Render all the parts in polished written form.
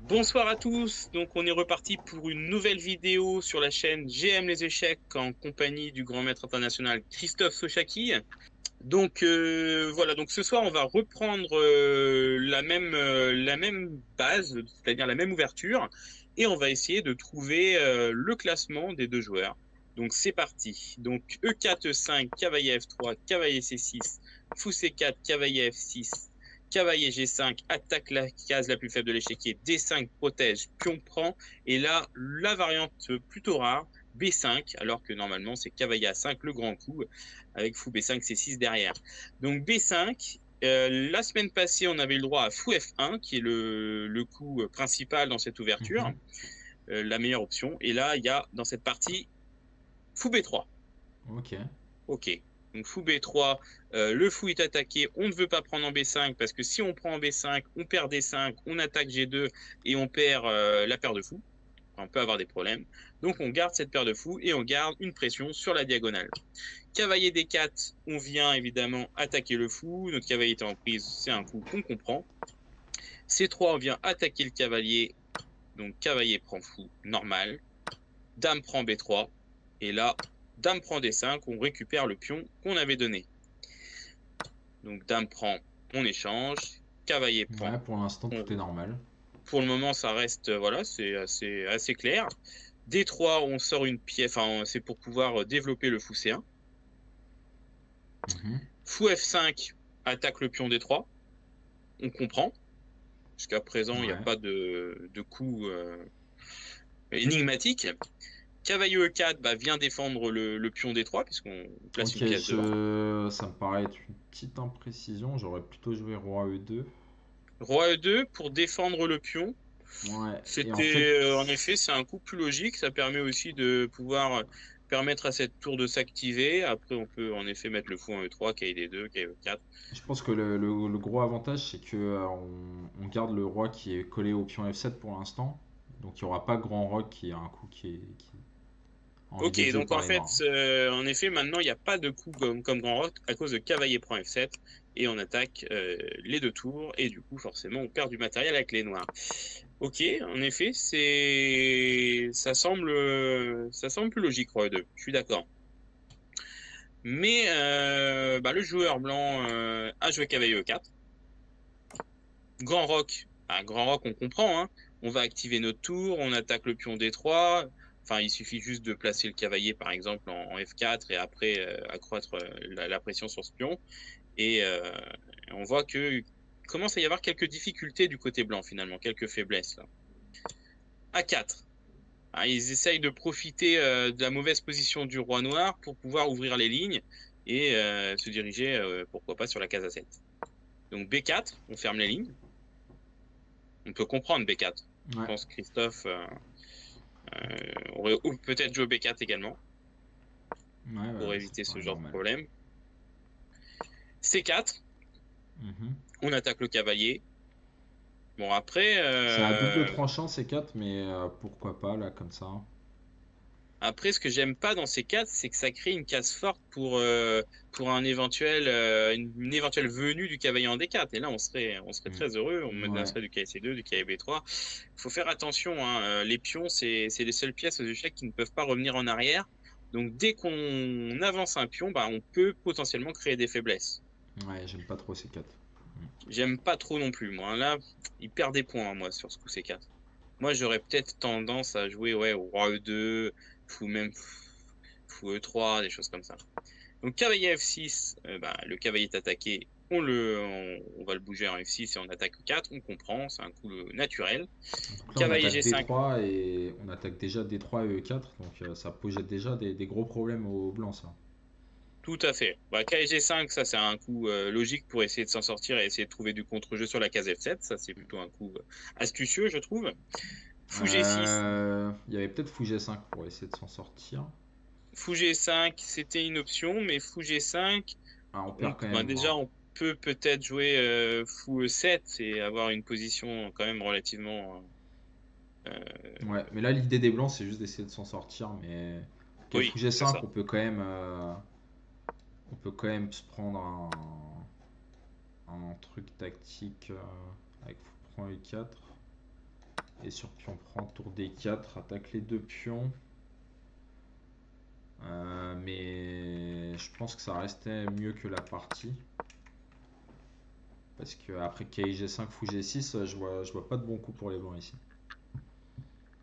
Bonsoir à tous, donc on est reparti pour une nouvelle vidéo sur la chaîne GM les échecs en compagnie du grand maître international Christophe Sochaki. Donc voilà, donc ce soir on va reprendre la même base, c'est-à-dire la même ouverture, et on va essayer de trouver le classement des deux joueurs. Donc c'est parti. Donc E4, E5, cavalier F3, cavalier C6, fou C4, cavalier F6, cavalier G5, attaque la case la plus faible de l'échiquier, D5 protège, pion prend, et là la variante plutôt rare, B5, alors que normalement c'est cavalier A5 le grand coup avec fou B5, C6 derrière. Donc B5, la semaine passée, on avait le droit à fou F1, qui est le coup principal dans cette ouverture, la meilleure option. Et là, il y a dans cette partie fou B3. Ok. Ok. Donc fou B3, le fou est attaqué, on ne veut pas prendre en B5 parce que si on prend en B5, on perd D5, on attaque G2 et on perd la paire de fous. On peut avoir des problèmes. Donc on garde cette paire de fous et on garde une pression sur la diagonale. Cavalier D4, on vient évidemment attaquer le fou. Notre cavalier était en prise, c'est un coup qu'on comprend. C3, on vient attaquer le cavalier. Donc cavalier prend fou, normal. Dame prend B3. Et là, dame prend D5, on récupère le pion qu'on avait donné. Donc dame prend, on échange. Cavalier prend. Ouais, pour l'instant, On... tout est normal. Pour le moment, ça reste, voilà, c'est assez clair. D3, on sort une pièce, enfin, c'est pour pouvoir développer le fou C1. Mhm. Fou F5, attaque le pion D3. On comprend. Jusqu'à présent, il n'y a Ouais. pas de coup énigmatique. Cavalier E4 vient défendre le pion D3 puisqu'on place Ok, une pièce devant. ça me paraît être une petite imprécision. J'aurais plutôt joué roi E2. Roi E2 pour défendre le pion. Ouais, et en fait, C'était en effet, c'est un coup plus logique. Ça permet aussi de pouvoir permettre à cette tour de s'activer. Après, on peut en effet mettre le fou en E3, KD2, KE4. je pense que le gros avantage, c'est que on garde le roi qui est collé au pion F7 pour l'instant. Donc il n'y aura pas grand roc qui est un coup qui est en Ok, idée de jeu donc en par les fait, noirs. en effet, maintenant, il n'y a pas de coup comme Grand Rock à cause de cavalier prend F7 et on attaque les deux tours et du coup, forcément, on perd du matériel avec les noirs. Ok, en effet, ça semble plus logique, Roi 2. Je suis d'accord. Mais le joueur blanc a joué cavalier E4. Grand Rock, on comprend, hein. On va activer notre tour, on attaque le pion D3. Enfin, il suffit juste de placer le cavalier, par exemple, en F4 et après accroître la pression sur ce pion. Et on voit que commence à y avoir quelques difficultés du côté blanc, finalement, quelques faiblesses là. A4. Ah, ils essayent de profiter de la mauvaise position du roi noir pour pouvoir ouvrir les lignes et se diriger, pourquoi pas, sur la case A7. Donc B4, on ferme les lignes. On peut comprendre B4. Je Ouais, pense que Christophe aurait peut-être joué B4 également ouais, pour ouais, ça éviter ce paraît genre de normal. problème. C4, Mhm. on attaque le cavalier. Bon, après, C'est à double tranchant ces 4, mais pourquoi pas là comme ça. ce que j'aime pas dans C4, c'est que ça crée une case forte pour une éventuelle venue du cavalier en D4. Et là, on serait Mm. très heureux. On Ouais, menacerait du cavalier C2, du cavalier B3. Il faut faire attention, hein. Les pions, c'est les seules pièces aux échecs qui ne peuvent pas revenir en arrière. Donc, dès qu'on avance un pion, on peut potentiellement créer des faiblesses. ouais, j'aime pas trop ces 4. J'aime pas trop non plus, moi. Là, il perd des points, moi, sur ce coup C4. Moi, j'aurais peut-être tendance à jouer ouais, au roi E2, ou même fou E3, des choses comme ça. Donc, cavalier F6, le cavalier est attaqué. On va le bouger en F6 et on attaque 4. On comprend, c'est un coup naturel. Donc là, on Cavalier attaque G5, D3 et on attaque déjà D3 et E4, donc ça pose déjà des gros problèmes aux blancs, ça. tout à fait. Cavalier G5, ça c'est un coup logique pour essayer de s'en sortir et essayer de trouver du contre-jeu sur la case F7. Ça c'est plutôt un coup astucieux, je trouve. Fou G6, Il y avait peut-être Fou G5 pour essayer de s'en sortir. Fou G5, c'était une option, mais Fou G5, Ah, on perd quand même. déjà, on peut peut-être jouer fou E7 et avoir une position quand même relativement. Ouais, mais là, l'idée des blancs, c'est juste d'essayer de s'en sortir. Mais ok, Fou Oui, c'est G5, ça. on peut quand même se prendre un truc tactique avec Fou prend E4. Et sur pion prend, tour D4, attaque les deux pions. Mais je pense que ça restait mieux que la partie. Parce que après KIG5, fou G6, je vois pas de bon coup pour les blancs ici.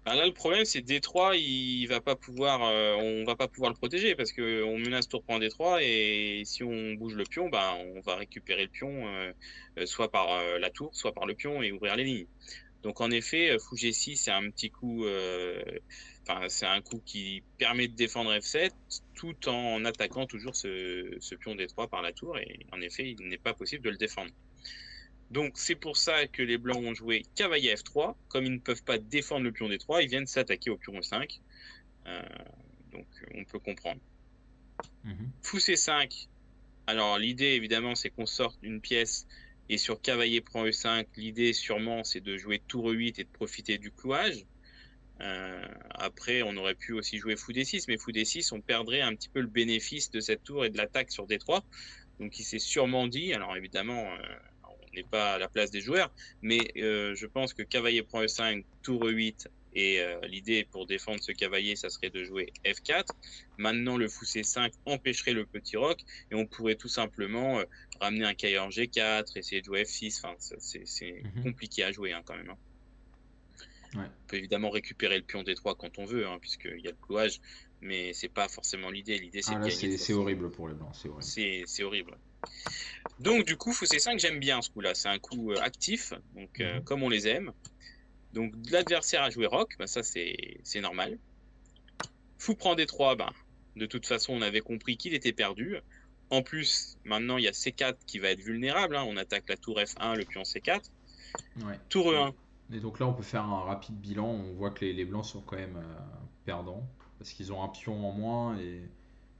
Bah là, le problème, c'est D3, il va pas pouvoir, on va pas pouvoir le protéger parce que on menace tour prend D3 et si on bouge le pion, bah, on va récupérer le pion soit par la tour, soit par le pion et ouvrir les lignes. Donc en effet, fou G6, c'est un petit coup, enfin c'est un coup qui permet de défendre F7 tout en attaquant toujours ce pion D3 par la tour et en effet, il n'est pas possible de le défendre. Donc c'est pour ça que les blancs ont joué cavalier F3. Comme ils ne peuvent pas défendre le pion D3, ils viennent s'attaquer au pion E5. Euh, donc on peut comprendre. Fou C5. Alors l'idée évidemment c'est qu'on sorte une pièce et sur cavalier prend E5, l'idée sûrement c'est de jouer tour E8 et de profiter du clouage. Après on aurait pu aussi jouer fou D6, mais fou D6 on perdrait un petit peu le bénéfice de cette tour et de l'attaque sur D3. Donc il s'est sûrement dit, alors évidemment on n'est pas à la place des joueurs, mais je pense que cavalier prend E5, tour E8, et l'idée pour défendre ce cavalier, ça serait de jouer F4. Maintenant, le fou C5 empêcherait le petit roc, et on pourrait tout simplement ramener un cavalier en G4, essayer de jouer F6. Enfin, c'est compliqué à jouer hein, quand même. Hein. Ouais. On peut évidemment récupérer le pion D3 quand on veut, hein, puisqu'il y a le clouage, mais c'est pas forcément l'idée. L'idée, c'est de gagner. C'est horrible pour les blancs, c'est horrible. C'est horrible. Donc du coup, fou C5, j'aime bien ce coup-là. C'est un coup actif, donc comme on les aime. Donc l'adversaire a joué roc, bah, ça c'est normal. Fou prend D3, bah, de toute façon on avait compris qu'il était perdu. En plus, maintenant il y a C4 qui va être vulnérable. Hein. On attaque la tour F1, le pion C4. Ouais. Tour E1. Et donc là on peut faire un rapide bilan. On voit que les blancs sont quand même perdants. Parce qu'ils ont un pion en moins et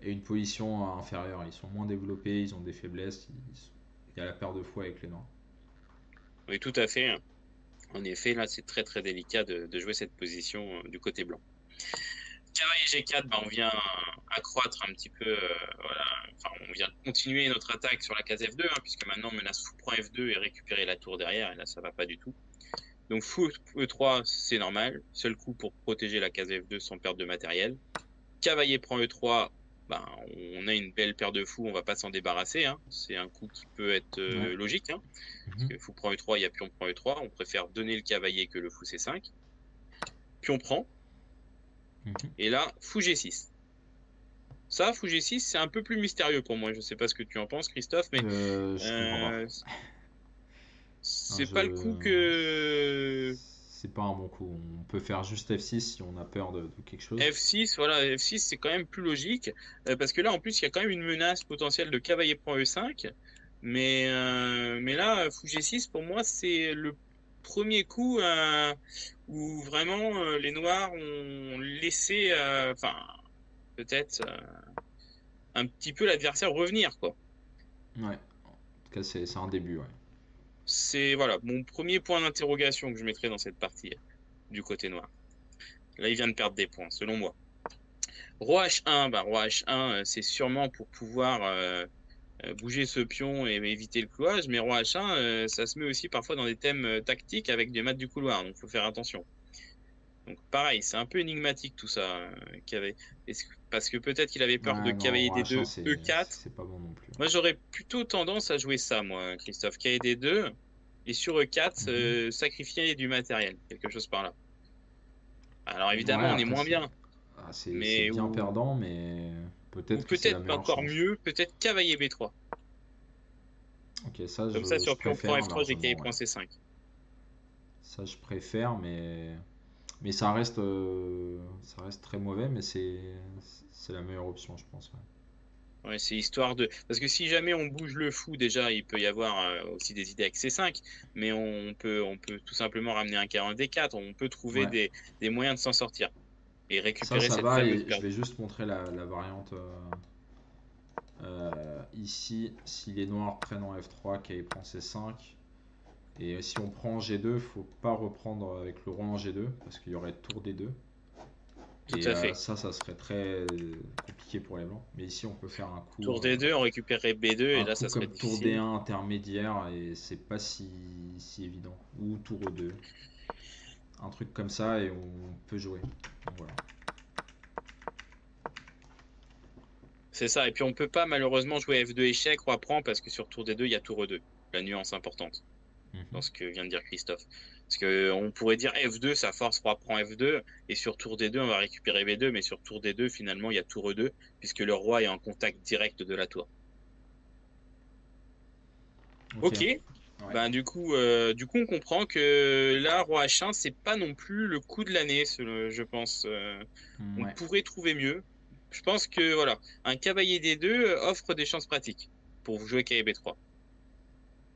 une position inférieure. Ils sont moins développés, ils ont des faiblesses. Il y a la paire de fous avec les noirs. Oui, tout à fait. En effet, là, c'est très très délicat de jouer cette position du côté blanc. Cavalier G4, bah, on vient accroître un petit peu, voilà, enfin, on vient continuer notre attaque sur la case F2, hein, puisque maintenant on menace fou prend F2 et récupérer la tour derrière, et là ça va pas du tout. Donc fou E3, c'est normal, seul coup pour protéger la case F2 sans perdre de matériel. Cavalier prend E3, ben, on a une belle paire de fous, on va pas s'en débarrasser. Hein. C'est un coup qui peut être logique. Hein, parce que fou prend E3, il y a pion prend E3. On préfère donner le cavalier que le fou C5. Pion prend. Et là, fou G6. Ça, fou G6, c'est un peu plus mystérieux pour moi. Je sais pas ce que tu en penses, Christophe, mais c'est pas le coup que... C'est pas un bon coup. On peut faire juste F6 si on a peur de quelque chose. F6, voilà, F6 c'est quand même plus logique parce que là en plus il y a quand même une menace potentielle de cavalier prend E5, mais là fou G6 pour moi c'est le premier coup où vraiment les noirs ont laissé, enfin peut-être un petit peu l'adversaire revenir quoi. Ouais, en tout cas c'est un début, ouais. C'est voilà mon premier point d'interrogation que je mettrais dans cette partie du côté noir. Là il vient de perdre des points selon moi. Roi H1, bah, roi H1, c'est sûrement pour pouvoir bouger ce pion et éviter le clouage, mais roi H1, ça se met aussi parfois dans des thèmes tactiques avec des maths du couloir, donc il faut faire attention. Donc pareil, c'est un peu énigmatique tout ça. Parce que peut-être qu'il avait peur de cavalier D2, E4. C'est pas bon non plus. Moi j'aurais plutôt tendance à jouer ça, moi, Christophe, cavalier D2, et sur E4, sacrifier du matériel, quelque chose par là. Alors évidemment, on est moins bien. C'est bien perdant, mais peut-être que c'est la meilleure encore chance. mieux, peut-être cavalier B3. Ok, ça Comme ça, sur pion prend F3, j'ai cavalier prend C5. Ça, je préfère, mais ça reste très mauvais, mais c'est la meilleure option, je pense. Ouais, c'est histoire de... Parce que si jamais on bouge le fou, déjà, il peut y avoir aussi des idées avec C5, mais on peut tout simplement ramener un cavalier D4, on peut trouver des moyens de s'en sortir. Et récupérer cette fameuse je vais juste montrer la variante ici. Si les noirs prennent en F3, qu'il prend C5. Et si on prend G2, faut pas reprendre avec le roi en G2 parce qu'il y aurait tour D2. Tout à fait. Ça serait très compliqué pour les blancs. Mais ici, on peut faire un coup. Tour D2, on récupérerait B2 et là, ça serait comme difficile. Tour D1 intermédiaire et c'est pas si évident. Ou tour E2. un truc comme ça et on peut jouer. Donc, voilà. C'est ça. Et puis on peut pas malheureusement jouer F2 échec, roi prend, parce que sur tour D2, il y a tour E2. La nuance importante dans Mhm. ce que vient de dire Christophe. Parce que on pourrait dire F2, ça force roi prend F2, et sur tour D2, on va récupérer B2, mais sur tour D2, finalement, il y a tour E2, puisque le roi est en contact direct de la tour. Ok. Ok. Ouais. Ben, du coup, on comprend que là, roi H1, c'est pas non plus le coup de l'année, je pense. On Ouais. pourrait trouver mieux. Je pense que voilà, un cavalier D2 offre des chances pratiques pour vous jouer cavalier B3.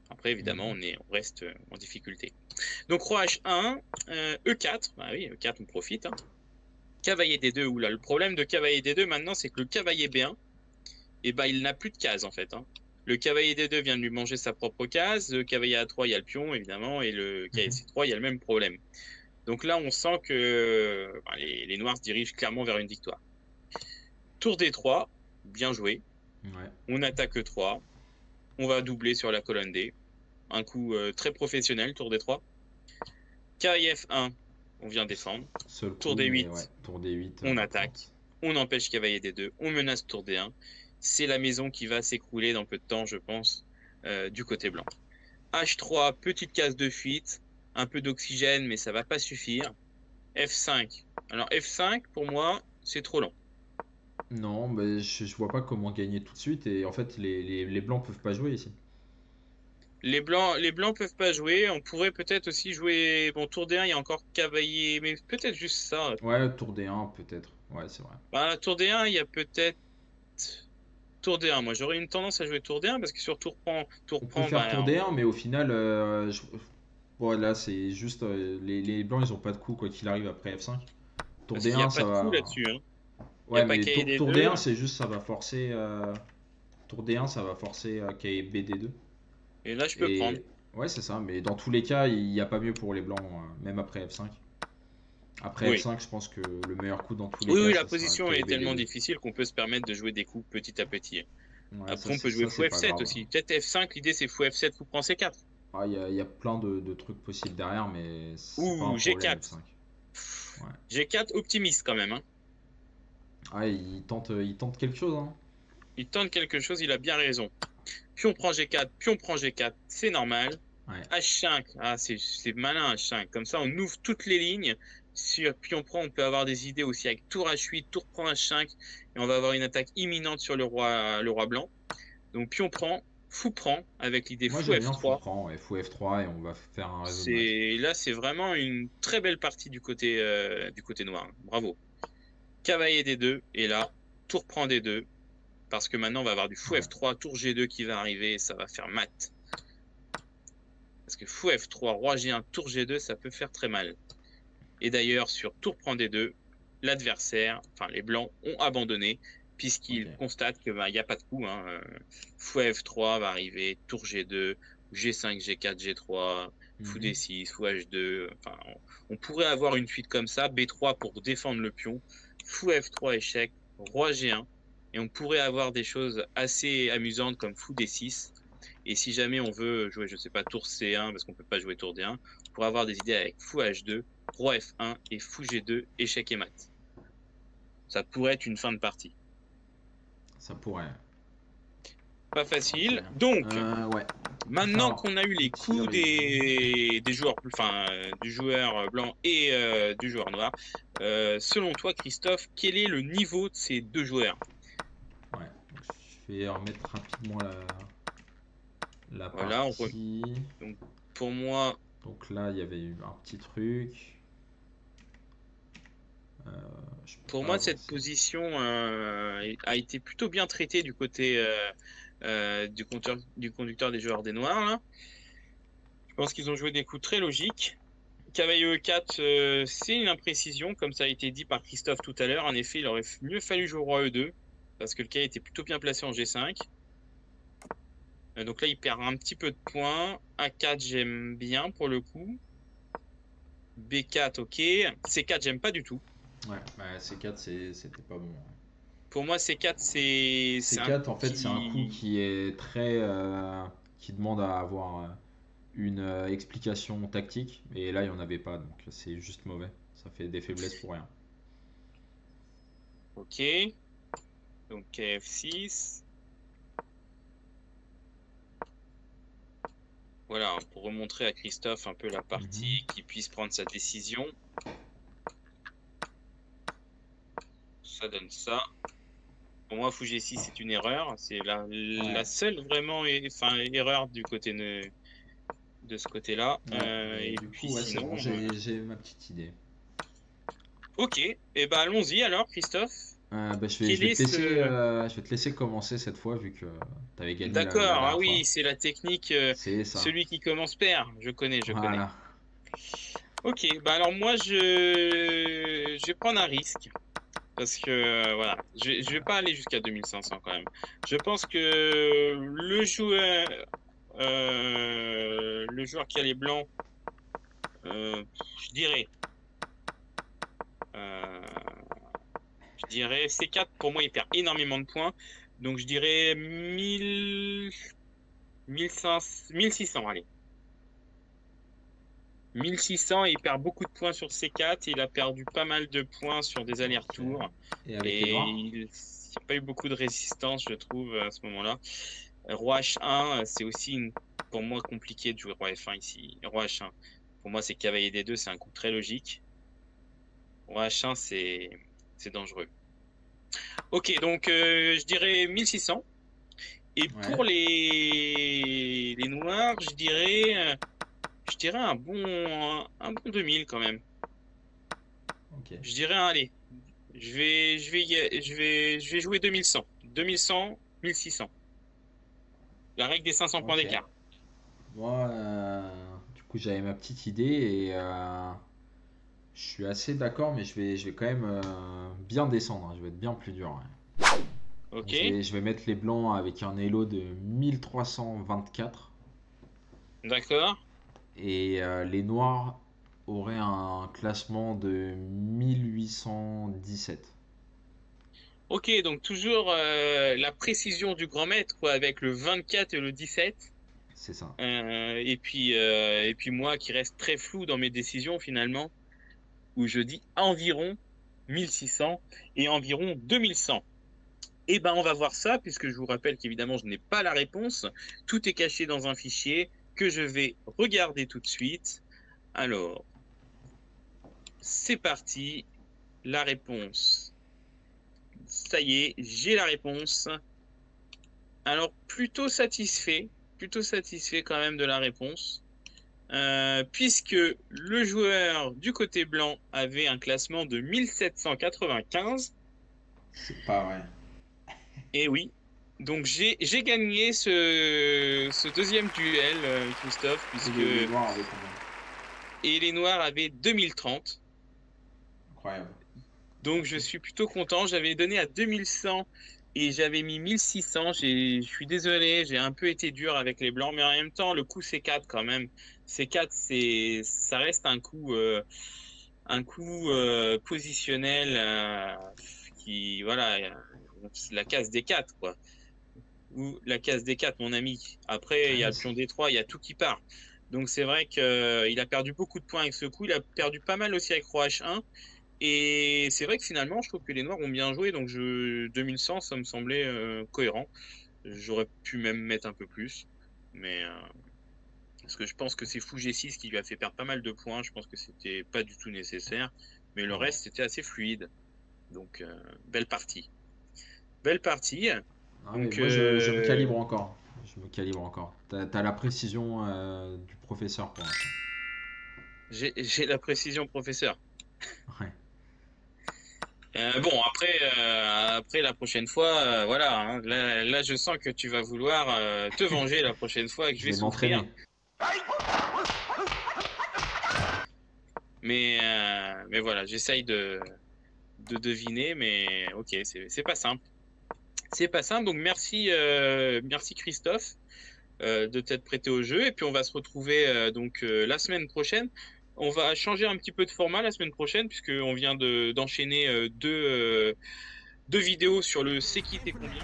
Après, évidemment, Mhm. on reste en difficulté. Donc, roi H1, E4. Bah oui, E4, on profite. Hein. Cavalier D2, oula, le problème de cavalier D2 maintenant, c'est que le cavalier B1, eh ben, il n'a plus de case en fait. Hein. Le cavalier D2 vient de lui manger sa propre case. Le cavalier A3, il y a le pion, évidemment. Et le cavalier Mhm. C3, il y a le même problème. Donc là, on sent que les Noirs se dirigent clairement vers une victoire. Tour D3, bien joué. Ouais. On attaque E3. On va doubler sur la colonne D. Un coup très professionnel, tour D3. Cavalier F1, on vient défendre. Seul Tour coup, mais ouais. D8, Tour D8, on roi attaque. force. On empêche cavalier D2. On menace tour D1. C'est la maison qui va s'écrouler dans peu de temps, je pense, du côté blanc. H3, petite case de fuite. Un peu d'oxygène, mais ça va pas suffire. F5. Alors F5, pour moi, c'est trop long. Non, mais je vois pas comment gagner tout de suite. Et en fait, les blancs peuvent pas jouer ici. Les blancs peuvent pas jouer. On pourrait peut-être aussi jouer. Bon, tour D1, il y a encore cavalier, mais peut-être juste ça. Ouais, tour D1 peut-être. Ouais, c'est vrai. Bah, tour D1, il y a peut-être tour D1. Moi, j'aurais une tendance à jouer tour D1 parce que sur tour On peut prend, faire bah, tour D1, mais au final, ouais, là, c'est juste. Les blancs, ils ont pas de coup, quoi qu'il arrive après F5. Tour parce qu'il n'y a D1, pas ça de coup va. là-dessus. Hein. Il n'y a Ouais, pas mais cavalier tour D2. D1, c'est juste, ça va forcer. Tour D1, ça va forcer KBD2. Et là, je peux prendre. Et ouais, c'est ça, mais dans tous les cas, il n'y a pas mieux pour les blancs, même après F5. Après Oui. F5, je pense que le meilleur coup dans tous les Oui, cas, oui, la ça sera position est tellement KBD2. difficile qu'on peut se permettre de jouer des coups petit à petit. Ouais, Après, on peut jouer ça fou c'est pas F7 grave. aussi. Peut-être F5, l'idée c'est fou F7, fou prend C4. Ah, il y a plein de trucs possibles derrière, mais c'est pas un Ou problème G4. F5. Ouais. G4, optimiste quand même. Hein. Ah, il tente quelque chose, hein. Il tente quelque chose, il a bien raison. Pion prend G4, pion prend G4, c'est normal. Ouais. H5, ah, c'est malin H5. Comme ça, on ouvre toutes les lignes. Sur pion prend, on peut avoir des idées aussi avec tour H8, tour prend H5. Et on va avoir une attaque imminente sur le roi blanc. Donc pion prend, fou prend, avec l'idée Moi fou j'aime bien fou F3. prend, ouais, fou F3 et on va faire un réseau de maths. C'est vraiment une très belle partie du côté noir. Bravo. Cavalier D2, et là, tour prend D2. Parce que maintenant, on va avoir du fou Ouais. F3, tour G2 qui va arriver, et ça va faire mat. Parce que fou F3, roi G1, tour G2, ça peut faire très mal. Et d'ailleurs, sur tour prend D2, l'adversaire, enfin les blancs, ont abandonné, Ok. puisqu'ils constatent qu'il n'y a pas de coup. Hein. Fou F3 va arriver, tour G2, G5, G4, G3, fou Mhm. D6, fou H2. Enfin, on pourrait avoir une fuite comme ça, B3 pour défendre le pion, fou F3 échec, roi G1. Et on pourrait avoir des choses assez amusantes comme fou D6. Et si jamais on veut jouer, je ne sais pas, tour C1, parce qu'on ne peut pas jouer tour D1, on pourrait avoir des idées avec fou H2, roi F1 et fou G2, échec et mat. Ça pourrait être une fin de partie. Ça pourrait. Pas Ok. facile. Donc, Ouais. On peut faire maintenant un qu'on a eu les petit coups résumé. des joueurs, enfin, du joueur blanc et du joueur noir, selon toi, Christophe, quel est le niveau de ces deux joueurs? Ouais. Donc, je vais remettre rapidement la Voilà. partie. Donc, pour moi, Donc là, il y avait eu un petit truc. Euh, je peux pour pas moi, cette avancer. position a été plutôt bien traitée du côté du conducteur des joueurs des Noirs. Là. Je pense qu'ils ont joué des coups très logiques. Cavalier E4, c'est une imprécision, comme ça a été dit par Christophe tout à l'heure. En effet, il aurait mieux fallu jouer roi E2, parce que le cavalier était plutôt bien placé en G5. Donc là, il perd un petit peu de points. A4, j'aime bien pour le coup. B4, ok. C4, j'aime pas du tout. Ouais, bah, C4, c'était pas bon. Pour moi, C4, c'est un C4, coup en fait, c'est un coup qui... qui est très. Qui demande à avoir. une explication tactique, et là il n'y en avait pas, donc c'est juste mauvais. Ça fait des faiblesses pour rien. Ok. Donc KF6. Voilà, pour remontrer à Christophe un peu la partie, qu'il puisse prendre sa décision. Ça donne ça. Pour moi, Fouget 6 c'est une erreur. C'est la seule vraiment erreur du côté de ce côté-là. Ouais, Et du puis coup, ouais, c'est sinon. bon, j'ai ma petite idée. Ok, et ben allons-y alors, Christophe. Bah, Quel est je vais te laisser commencer cette fois, vu que tu avais gagné la D'accord, ah dernière oui, fois. c'est la technique, C'est ça. celui qui commence perd. Je connais, je connais. Voilà. Ok, bah alors moi je vais prendre un risque. Parce que voilà, je vais pas aller jusqu'à 2500 quand même. Je pense que le joueur qui a les blancs, je dirais, euh, C4 pour moi il perd énormément de points. Donc je dirais 1000, 1500, 1600, allez. 1600, il perd beaucoup de points sur C4, il a perdu pas mal de points sur des Ok. allers-retours. Et avec les Et noirs? il n'y a pas eu beaucoup de résistance, je trouve, à ce moment-là. Roi H1, c'est aussi pour moi compliqué de jouer Roi F1 ici. Roi H1, pour moi, c'est cavalier D2, c'est un coup très logique. Roi H1, c'est dangereux. Ok, donc je dirais 1600. Et Ouais. pour les noirs, je dirais un bon 2000 quand même. Ok. Je dirais, allez, je vais jouer 2100. 2100, 1600. La règle des 500 points Ok. d'écart. Moi, du coup, j'avais ma petite idée et je suis assez d'accord, mais je vais quand même bien descendre, hein. Je vais être bien plus dur, ouais. Ok, Je vais mettre les blancs avec un elo de 1324 d'accord. et les noirs auraient un classement de 1817. Ok, donc toujours la précision du grand maître quoi, avec le 24 et le 17. C'est ça. Et puis moi qui reste très flou dans mes décisions finalement, où je dis environ 1600 et environ 2100. Eh ben, on va voir ça, puisque je vous rappelle qu'évidemment, je n'ai pas la réponse. Tout est caché dans un fichier que je vais regarder tout de suite. Alors, c'est parti. La réponse. Ça y est, j'ai la réponse. Alors, plutôt satisfait quand même de la réponse. Puisque le joueur du côté blanc avait un classement de 1795. C'est pas vrai. Et oui. Donc j'ai gagné ce deuxième duel, Christophe, Et puisque les noirs avec combien? et les Noirs avaient 2030. Incroyable. Donc Ok. je suis plutôt content. J'avais donné à 2100 et j'avais mis 1600. Je suis désolé, j'ai un peu été dur avec les blancs, mais en même temps, le coup C4 quand même. C4, ça reste un coup positionnel qui, voilà, la case des 4 quoi. Ou la case des 4 mon ami. Après, il y a Ouais, le pion D3, il y a tout qui part. Donc c'est vrai qu'il a perdu beaucoup de points avec ce coup. Il a perdu pas mal aussi avec Roi H1. Et c'est vrai que finalement, je trouve que les Noirs ont bien joué. Donc 2100, ça me semblait cohérent. J'aurais pu même mettre un peu plus. Mais parce que je pense que c'est Fou G6 qui lui a fait perdre pas mal de points. Je pense que c'était pas du tout nécessaire. Mais le ouais. reste, c'était assez fluide. Donc belle partie. Belle partie. Ah, mais Donc moi, je me calibre encore. Je me calibre encore. T'as la précision du professeur pour l'instant. j'ai la précision, professeur. Ouais. Bon, après la prochaine fois, voilà, hein, là, je sens que tu vas vouloir te venger la prochaine fois et que je Je vais vais souffrir. m'entraîner. Mais voilà, j'essaye de deviner, mais ok, c'est pas simple. C'est pas simple, donc merci Christophe de t'être prêté au jeu. Et puis on va se retrouver la semaine prochaine. On va changer un petit peu de format la semaine prochaine, puisqu'on vient d'enchaîner deux vidéos sur le C'est qui t'es combien.